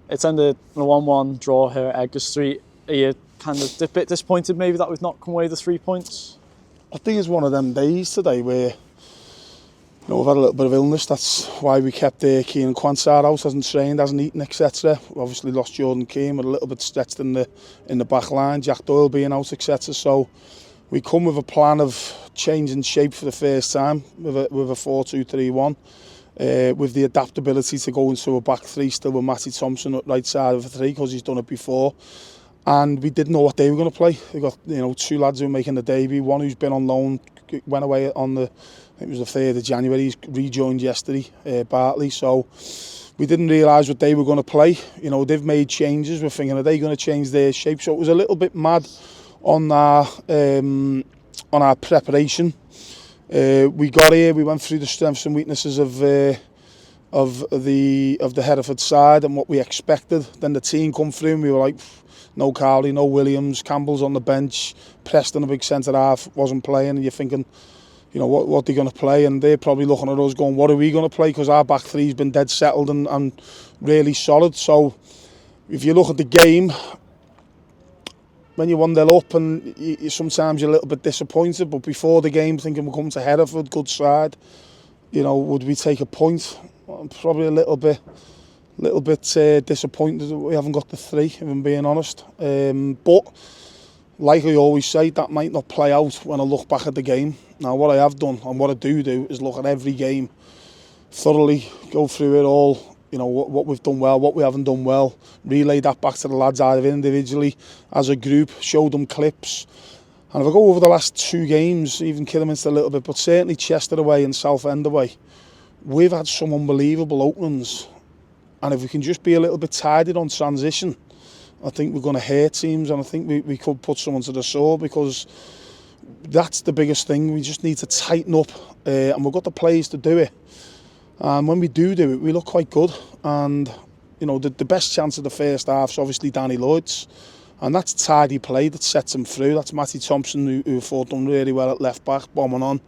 It's ended in a 1-1 draw here at Edgar Street. Are you kind of a bit disappointed maybe that we've not come away the 3 points? I think it's one of them days today where we've had a little bit of illness. That's why we kept Keenan Quansar out, hasn't trained, hasn't eaten, etc. We obviously lost Jordan Keane, with a little bit stretched in the back line, Jack Doyle being out, etc. So we come with a plan of changing shape for the first time with a 4-2-3-1. With the adaptability to go into a back three still with Matty Thompson at right side of a three because he's done it before. And we didn't know what they were going to play. We got 2 lads who were making the debut, one who's been on loan, went away on I think it was the 3rd of January, he's rejoined yesterday, Bartley. So we didn't realise what they were going to play. They've made changes. We're thinking, are they going to change their shape? So it was a little bit mad on our preparation. We got here, we went through the strengths and weaknesses of the Hereford side and what we expected. Then the team come through and we were like, no Cowley, no Williams, Campbell's on the bench, Preston, a big centre half, wasn't playing, and you're thinking, what they're going to play, and they're probably looking at us going, what are we going to play? Because our back three's been dead settled and really solid. So if you look at the game, when you're 1-0 up and sometimes you're a little bit disappointed, but before the game thinking we're coming to Hereford, good side, would we take a point? I'm probably a little bit disappointed that we haven't got the 3, if I'm being honest. But like I always say, that might not play out when I look back at the game. Now what I have done and what I do is look at every game thoroughly, go through it all, what we've done well, what we haven't done well, relay that back to the lads either individually, as a group, show them clips. And if I go over the last 2 games, even Kidderminster a little bit, but certainly Chester away and Southend away, we've had some unbelievable openings. And if we can just be a little bit tidied on transition, I think we're going to hurt teams, and I think we could put someone to the sword, because that's the biggest thing. We just need to tighten up, and we've got the players to do it. And when we do it, we look quite good. And the best chance of the first half is obviously Danny Lloyd's, and that's tidy play that sets him through. That's Matty Thompson, who thought done really well at left back, bombing on,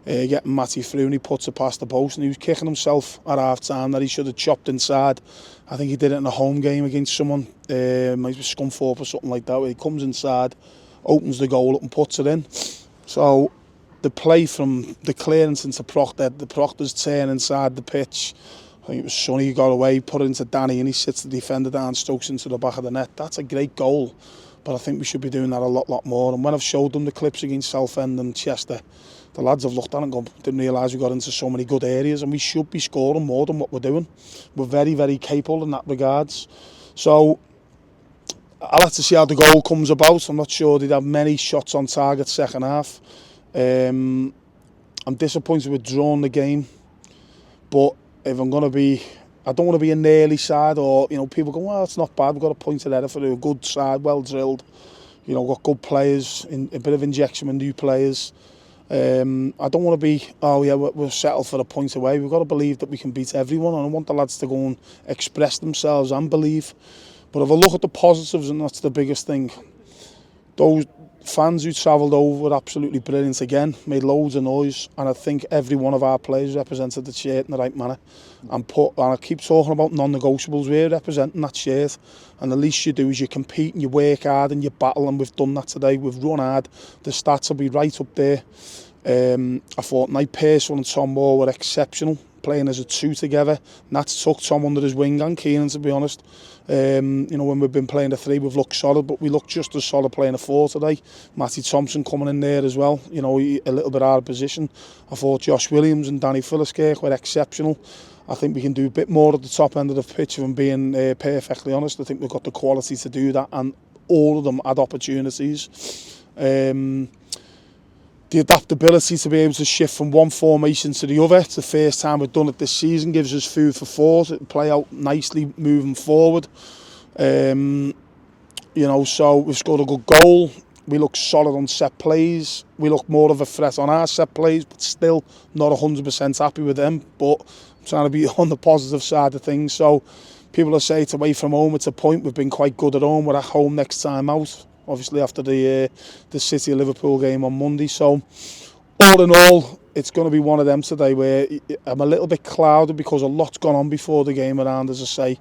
getting Matty through, and he puts it past the post, and he was kicking himself at half time that he should have chopped inside. I think he did it in a home game against someone, maybe Scunthorpe or something like that, where he comes inside, opens the goal up and puts it in. So the play from the clearance into Proctor, the Proctor's turn inside the pitch, I think it was Sonny who got away, put it into Danny, and he sits the defender down, Stokes into the back of the net. That's a great goal, but I think we should be doing that a lot more. And when I've showed them the clips against Southend and Chester, the lads have looked at it and gone, didn't realise we got into so many good areas, and we should be scoring more than what we're doing. We're very, very capable in that regards. So I'll have to see how the goal comes about. I'm not sure they'd have many shots on target second half. I'm disappointed with drawing the game, but if I'm going to be, I don't want to be a nearly side, or people go, well, it's not bad, we've got a point at Hereford, a good side, well drilled, got good players, a bit of injection with new players. I don't want to be, we're settled for a point away. We've got to believe that we can beat everyone, and I want the lads to go and express themselves and believe. But if I look at the positives, and that's the biggest thing, those fans who travelled over were absolutely brilliant again, made loads of noise, and I think every one of our players represented the shirt in the right manner. And I keep talking about non-negotiables. We're representing that shirt, and the least you do is you compete and you work hard and you battle, and we've done that today. We've run hard. The stats will be right up there. I thought Knight Pearsall and Tom Moore were exceptional, playing as a 2 together. Nats took Tom under his wing, and Keenan, to be honest. When we've been playing a 3, we've looked solid, but we looked just as solid playing a 4 today. Matty Thompson coming in there as well, a little bit out of position. I thought Josh Williams and Danny Philliskirk were exceptional. I think we can do a bit more at the top end of the pitch, if I'm being perfectly honest. I think we've got the quality to do that, and all of them had opportunities. The adaptability to be able to shift from one formation to the other. It's the first time we've done it this season, gives us food for thought. It play out nicely moving forward. So we've scored a good goal. We look solid on set plays. We look more of a threat on our set plays, but still not 100% happy with them. But I'm trying to be on the positive side of things. So people will say it's away from home, it's a point. We've been quite good at home. We're at home next time out, obviously after the City of Liverpool game on Monday. So all in all, it's going to be one of them today where I'm a little bit clouded because a lot's gone on before the game around, as I say.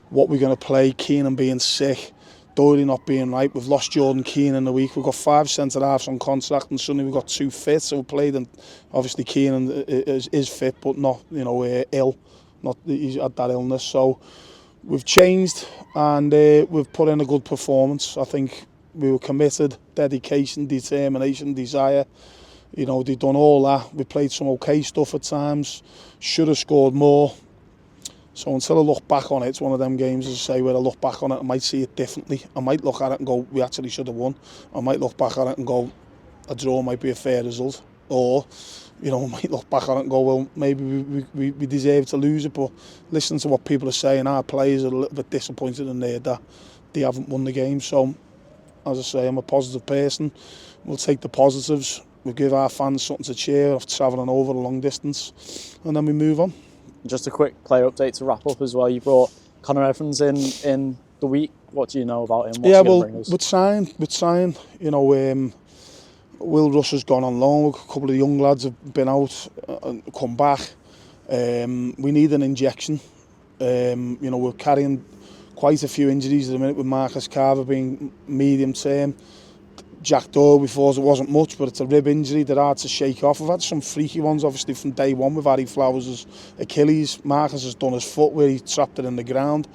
what we're going to play, Keenan being sick, Doherty not being right. We've lost Jordan Keane in the week. We've got 5 centre-halves on contract, and suddenly we've got 2 fit, so we played, and obviously Keenan is fit, but not, ill. Not he's had that illness, so we've changed, and we've put in a good performance. I think we were committed, dedication, determination, desire. They've done all that. We played some okay stuff at times. Should have scored more. So until I look back on it, it's one of them games, as I say, where I look back on it, I might see it differently. I might look at it and go, we actually should have won. I might look back at it and go, a draw might be a fair result. Or, I might look back on it and go, well, maybe we deserve to lose it. But listen to what people are saying. Our players are a little bit disappointed in there that they haven't won the game. So, as I say, I'm a positive person. We'll take the positives. We'll give our fans something to cheer off travelling over a long distance. And then we move on. Just a quick player update to wrap up as well. You brought Connor Evans in the week. What do you know about him? What's with sign. Will Russ has gone on loan. A couple of the young lads have been out and come back. We need an injection. We're carrying quite a few injuries at the minute, with Marcus Carver being medium term. Jack Doyle, we thought it wasn't much, but it's a rib injury. They're hard to shake off. We've had some freaky ones, obviously, from day one with Harry Flowers' Achilles. Marcus has done his foot where he trapped it in the ground.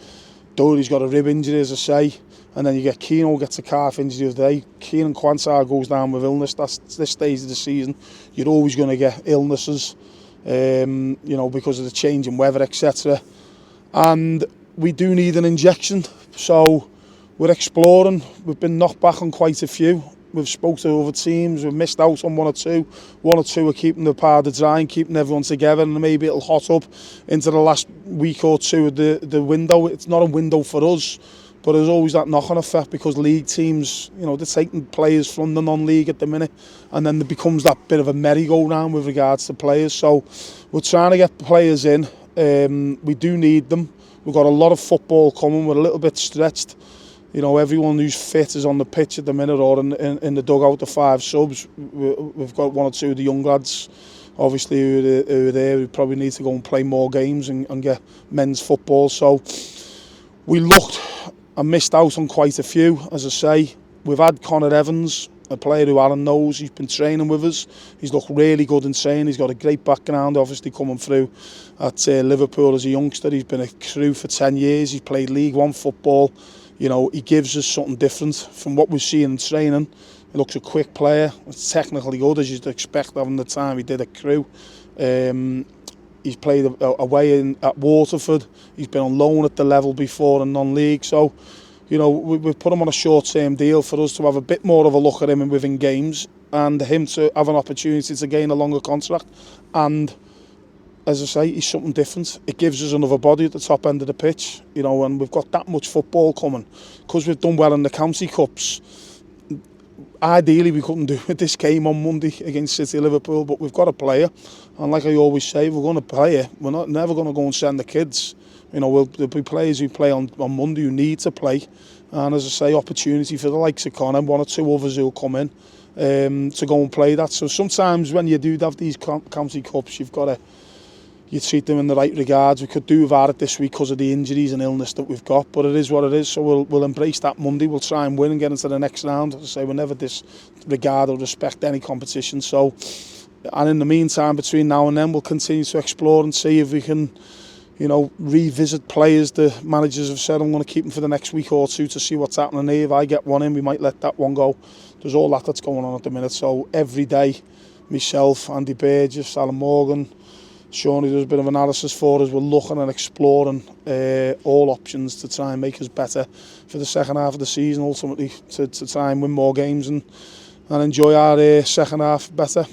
Doherty's got a rib injury, as I say. And then you get Keane, gets a calf injury of the day. Keenan Quansah goes down with illness. That's this stage of the season. You're always going to get illnesses, because of the change in weather, etc. And we do need an injection. So we're exploring. We've been knocked back on quite a few. We've spoke to other teams. We've missed out on one or two. One or two are keeping the powder dry and keeping everyone together, and maybe it'll hot up into the last week or two of the window. It's not a window for us, but there's always that knock-on effect, because league teams, they're taking players from the non-league at the minute, and then there becomes that bit of a merry-go-round with regards to players. So we're trying to get players in. We do need them. We've got a lot of football coming. We're a little bit stretched. Everyone who's fit is on the pitch at the minute, or in the dugout, the 5 subs. We've got 1 or 2 of the young lads, obviously, who are there, who probably need to go and play more games and get men's football. So we looked and missed out on quite a few, as I say. We've had Connor Evans, a player who Alan knows. He's been training with us. He's looked really good in training. He's got a great background, obviously, coming through at Liverpool as a youngster. He's been a crew for 10 years. He's played League One football. He gives us something different from what we've seen in training. He looks a quick player. It's technically good, as you'd expect, having the time he did at Crewe. He's played away at Waterford. He's been on loan at the level before in non-league. So, we've put him on a short-term deal for us to have a bit more of a look at him within games, and him to have an opportunity to gain a longer contract. And as I say, he's something different. It gives us another body at the top end of the pitch, and we've got that much football coming. Because we've done well in the county cups, ideally we couldn't do this game on Monday against City Liverpool, but we've got a player, and like I always say, we're going to play it. We're never going to go and send the kids. There'll be players who play on Monday who need to play, and as I say, opportunity for the likes of Connor, 1 or 2 others who'll come in to go and play that. So sometimes when you do have these county cups, you treat them in the right regards. We could do without it this week because of the injuries and illness that we've got, but it is what it is. So we'll embrace that Monday. We'll try and win and get into the next round. As I say, we'll never disregard or respect any competition. So, and in the meantime, between now and then, we'll continue to explore and see if we can, revisit players. The managers have said I'm going to keep them for the next week or 2 to see what's happening here. If I get one in, we might let that one go. There's all that's going on at the minute. So every day, myself, Andy Burgess, Alan Morgan, Shawnee does a bit of analysis for us. We're looking and exploring all options to try and make us better for the second half of the season, ultimately to try and win more games and enjoy our second half better.